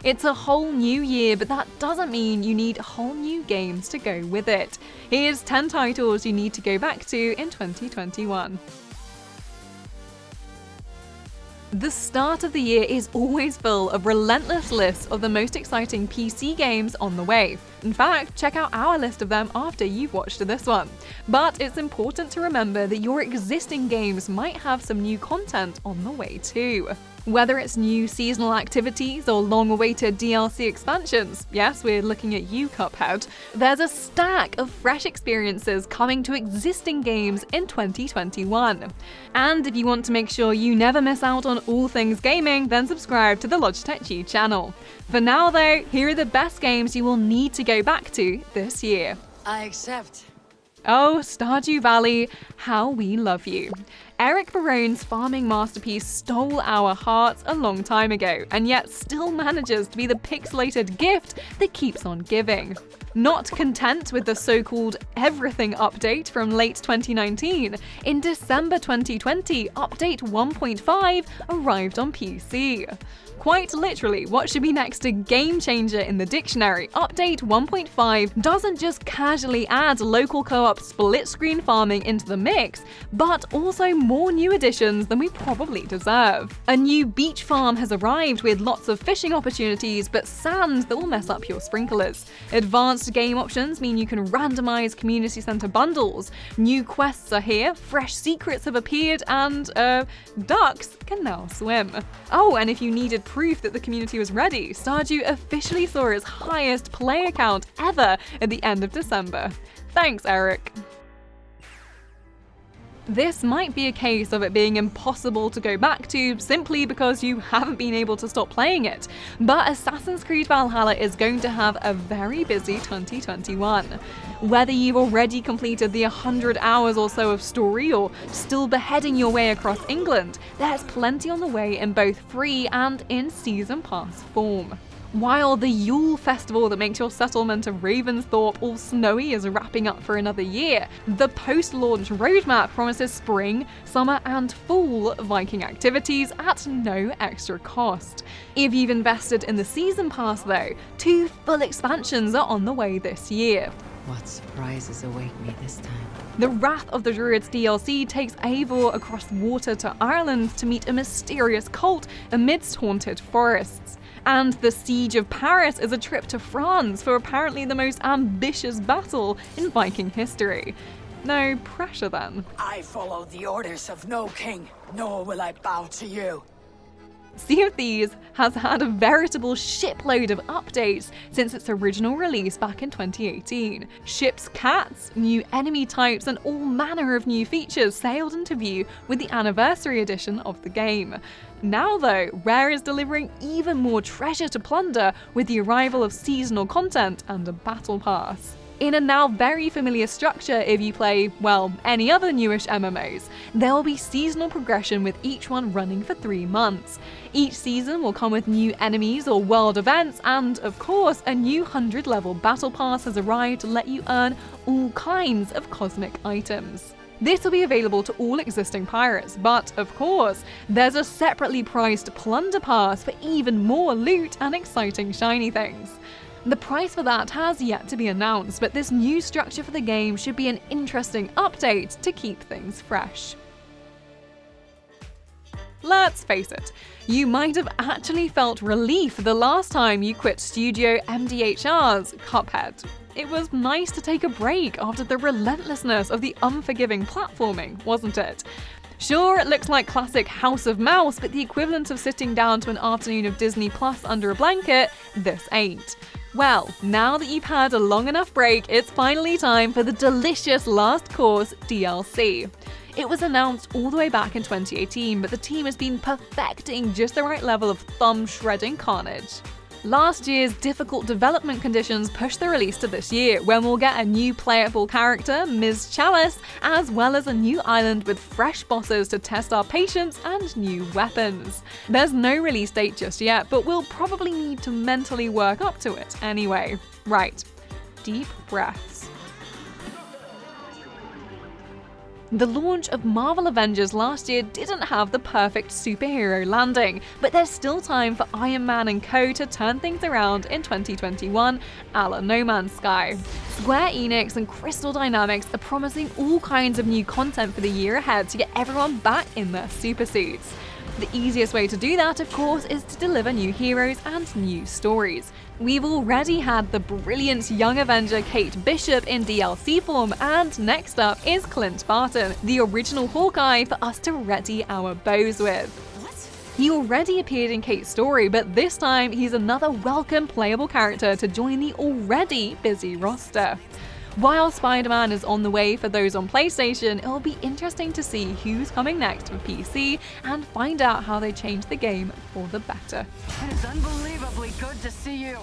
It's a whole new year, but that doesn't mean you need whole new games to go with it. Here's 10 titles you need to go back to in 2021. The start of the year is always full of relentless lists of the most exciting PC games on the way. In fact, check out our list of them after you've watched this one. But it's important to remember that your existing games might have some new content on the way too. Whether it's new seasonal activities or long-awaited DLC expansions, yes, we're looking at you, Cuphead, there's a stack of fresh experiences coming to existing games in 2021. And if you want to make sure you never miss out on all things gaming, then subscribe to the Logitech G channel. For now though, here are the best games you will need to go back to this year. I accept. Oh, Stardew Valley, how we love you. Eric Barone's farming masterpiece stole our hearts a long time ago, and yet still manages to be the pixelated gift that keeps on giving. Not content with the so-called everything update from late 2019, in December 2020, update 1.5 arrived on PC. Quite literally, what should be next to game changer in the dictionary, update 1.5 doesn't just casually add local co-op split-screen farming into the mix, but also more new additions than we probably deserve. A new beach farm has arrived with lots of fishing opportunities, but sand that will mess up your sprinklers. Advanced game options mean you can randomize community center bundles. New quests are here, fresh secrets have appeared, and, ducks can now swim. Oh, and if you needed proof that the community was ready, Stardew officially saw its highest player count ever at the end of December. Thanks, Eric. This might be a case of it being impossible to go back to simply because you haven't been able to stop playing it, but Assassin's Creed Valhalla is going to have a very busy 2021. Whether you've already completed the 100 hours or so of story or still beheading your way across England, there's plenty on the way in both free and in Season Pass form. While the Yule festival that makes your settlement of Ravensthorpe all snowy is wrapping up for another year, the post-launch roadmap promises spring, summer and fall Viking activities at no extra cost. If you've invested in the Season Pass though, 2 full expansions are on the way this year. What surprises await me this time? The Wrath of the Druids DLC takes Eivor across water to Ireland to meet a mysterious cult amidst haunted forests. And the Siege of Paris is a trip to France for apparently the most ambitious battle in Viking history. No pressure then. I follow the orders of no king, nor will I bow to you. Sea of Thieves has had a veritable shipload of updates since its original release back in 2018. Ship's cats, new enemy types, and all manner of new features sailed into view with the anniversary edition of the game. Now though, Rare is delivering even more treasure to plunder with the arrival of seasonal content and a battle pass. In a now very familiar structure if you play, well, any other newish MMOs, there will be seasonal progression with each one running for 3 months. Each season will come with new enemies or world events, and of course, a new 100-level battle pass has arrived to let you earn all kinds of cosmic items. This will be available to all existing pirates, but of course, there's a separately priced plunder pass for even more loot and exciting shiny things. The price for that has yet to be announced, but this new structure for the game should be an interesting update to keep things fresh. Let's face it, you might have actually felt relief the last time you quit Studio MDHR's Cuphead. It was nice to take a break after the relentlessness of the unforgiving platforming, wasn't it? Sure, it looks like classic House of Mouse, but the equivalent of sitting down to an afternoon of Disney Plus under a blanket, this ain't. Well, now that you've had a long enough break, it's finally time for the delicious Last Course DLC. It was announced all the way back in 2018, but the team has been perfecting just the right level of thumb-shredding carnage. Last year's difficult development conditions pushed the release to this year, when we'll get a new playable character, Ms. Chalice, as well as a new island with fresh bosses to test our patience and new weapons. There's no release date just yet, but we'll probably need to mentally work up to it anyway. Right, deep breaths. The launch of Marvel Avengers last year didn't have the perfect superhero landing, but there's still time for Iron Man and co to turn things around in 2021, a la No Man's Sky. Square Enix and Crystal Dynamics are promising all kinds of new content for the year ahead to get everyone back in their super suits. The easiest way to do that, of course, is to deliver new heroes and new stories. We've already had the brilliant young Avenger Kate Bishop in DLC form, and next up is Clint Barton, the original Hawkeye, for us to ready our bows with. He already appeared in Kate's story, but this time he's another welcome playable character to join the already busy roster. While Spider-Man is on the way for those on PlayStation, it'll be interesting to see who's coming next for PC and find out how they change the game for the better. It is unbelievably good to see you.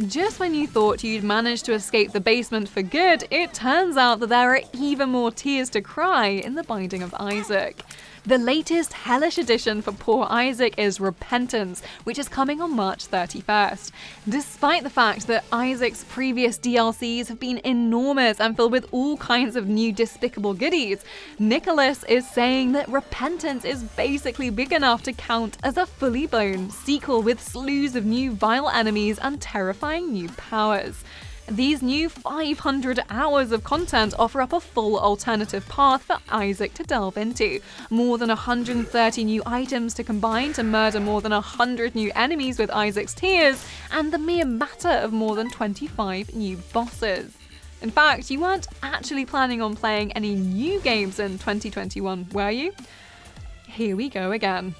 Just when you thought you'd managed to escape the basement for good, it turns out that there are even more tears to cry in The Binding of Isaac. The latest hellish edition for poor Isaac is Repentance, which is coming on March 31st. Despite the fact that Isaac's previous DLCs have been enormous and filled with all kinds of new despicable goodies, Nicholas is saying that Repentance is basically big enough to count as a fully blown sequel with slews of new vile enemies and terrifying new powers. These new 500 hours of content offer up a full alternative path for Isaac to delve into, more than 130 new items to combine to murder more than 100 new enemies with Isaac's tears, and the mere matter of more than 25 new bosses. In fact, you weren't actually planning on playing any new games in 2021, were you? Here we go again.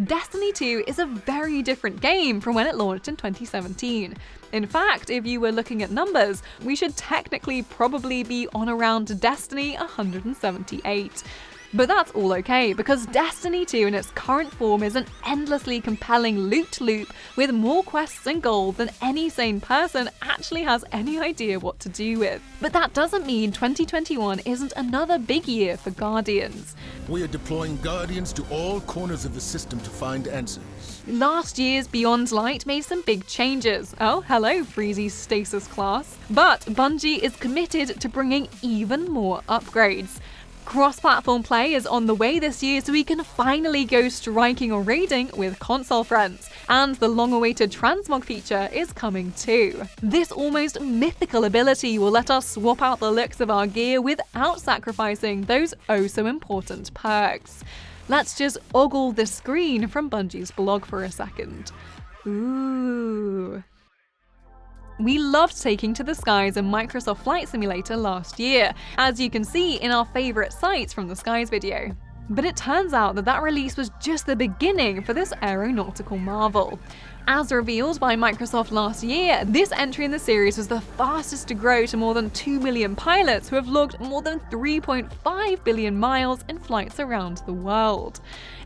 Destiny 2 is a very different game from when it launched in 2017. In fact, if you were looking at numbers, we should technically probably be on around Destiny 178. But that's all okay, because Destiny 2 in its current form is an endlessly compelling loot loop with more quests and gold than any sane person actually has any idea what to do with. But that doesn't mean 2021 isn't another big year for Guardians. We are deploying Guardians to all corners of the system to find answers. Last year's Beyond Light made some big changes. Oh, hello, Freezy's stasis class. But Bungie is committed to bringing even more upgrades. Cross-platform play is on the way this year, so we can finally go striking or raiding with console friends, and the long-awaited transmog feature is coming too. This almost mythical ability will let us swap out the looks of our gear without sacrificing those oh-so-important perks. Let's just ogle the screen from Bungie's blog for a second. Ooh. We loved taking to the skies in Microsoft Flight Simulator last year, as you can see in our favourite sights from the skies video. But it turns out that that release was just the beginning for this aeronautical marvel. As revealed by Microsoft last year, this entry in the series was the fastest to grow to more than 2 million pilots who have logged more than 3.5 billion miles in flights around the world.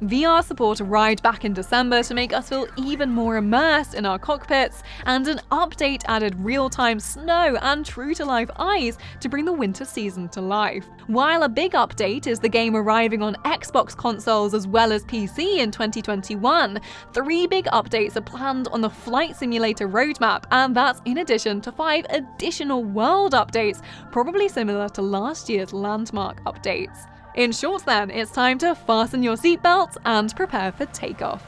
VR support arrived back in December to make us feel even more immersed in our cockpits, and an update added real-time snow and true-to-life ice to bring the winter season to life. While a big update is the game arriving on Xbox consoles as well as PC in 2021, 3 big updates are planned on the Flight Simulator roadmap, and that's in addition to 5 additional world updates, probably similar to last year's Landmark updates. In short then, it's time to fasten your seatbelts and prepare for takeoff.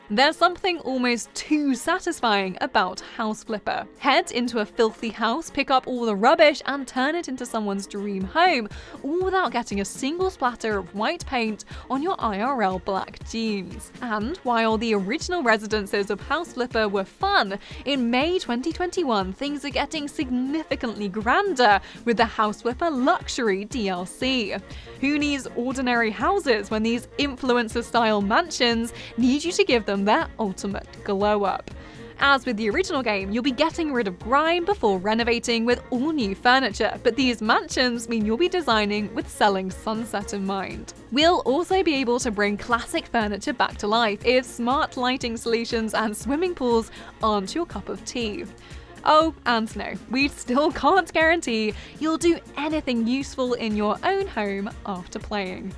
There's something almost too satisfying about House Flipper. Head into a filthy house, pick up all the rubbish, and turn it into someone's dream home, all without getting a single splatter of white paint on your IRL black jeans. And while the original residences of House Flipper were fun, in May 2021 things are getting significantly grander with the House Flipper Luxury DLC. Who needs ordinary houses when these influencer-style mansions need you to give them their ultimate glow-up? As with the original game, you'll be getting rid of grime before renovating with all new furniture, but these mansions mean you'll be designing with selling sunset in mind. We'll also be able to bring classic furniture back to life if smart lighting solutions and swimming pools aren't your cup of tea. Oh, and no, we still can't guarantee you'll do anything useful in your own home after playing.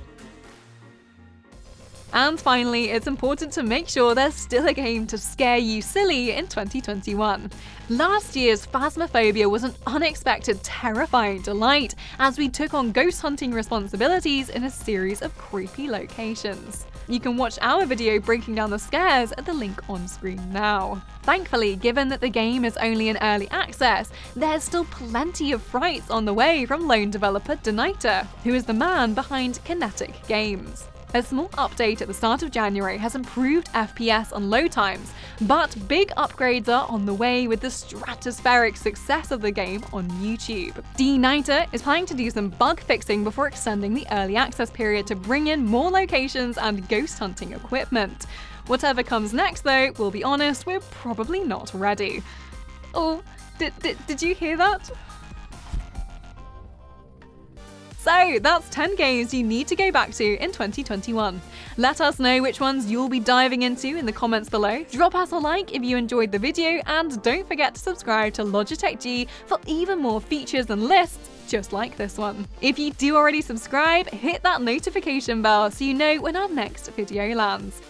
And finally, it's important to make sure there's still a game to scare you silly in 2021. Last year's Phasmophobia was an unexpected, terrifying delight as we took on ghost hunting responsibilities in a series of creepy locations. You can watch our video breaking down the scares at the link on screen now. Thankfully, given that the game is only in early access, there's still plenty of frights on the way from lone developer Doniter, who is the man behind Kinetic Games. A small update at the start of January has improved FPS and load times, but big upgrades are on the way with the stratospheric success of the game on YouTube. Doniter is planning to do some bug fixing before extending the early access period to bring in more locations and ghost hunting equipment. Whatever comes next though, we'll be honest, we're probably not ready. Oh, did you hear that? So that's 10 games you need to go back to in 2021. Let us know which ones you'll be diving into in the comments below. Drop us a like if you enjoyed the video, and don't forget to subscribe to Logitech G for even more features and lists just like this one. If you do already subscribe, hit that notification bell so you know when our next video lands.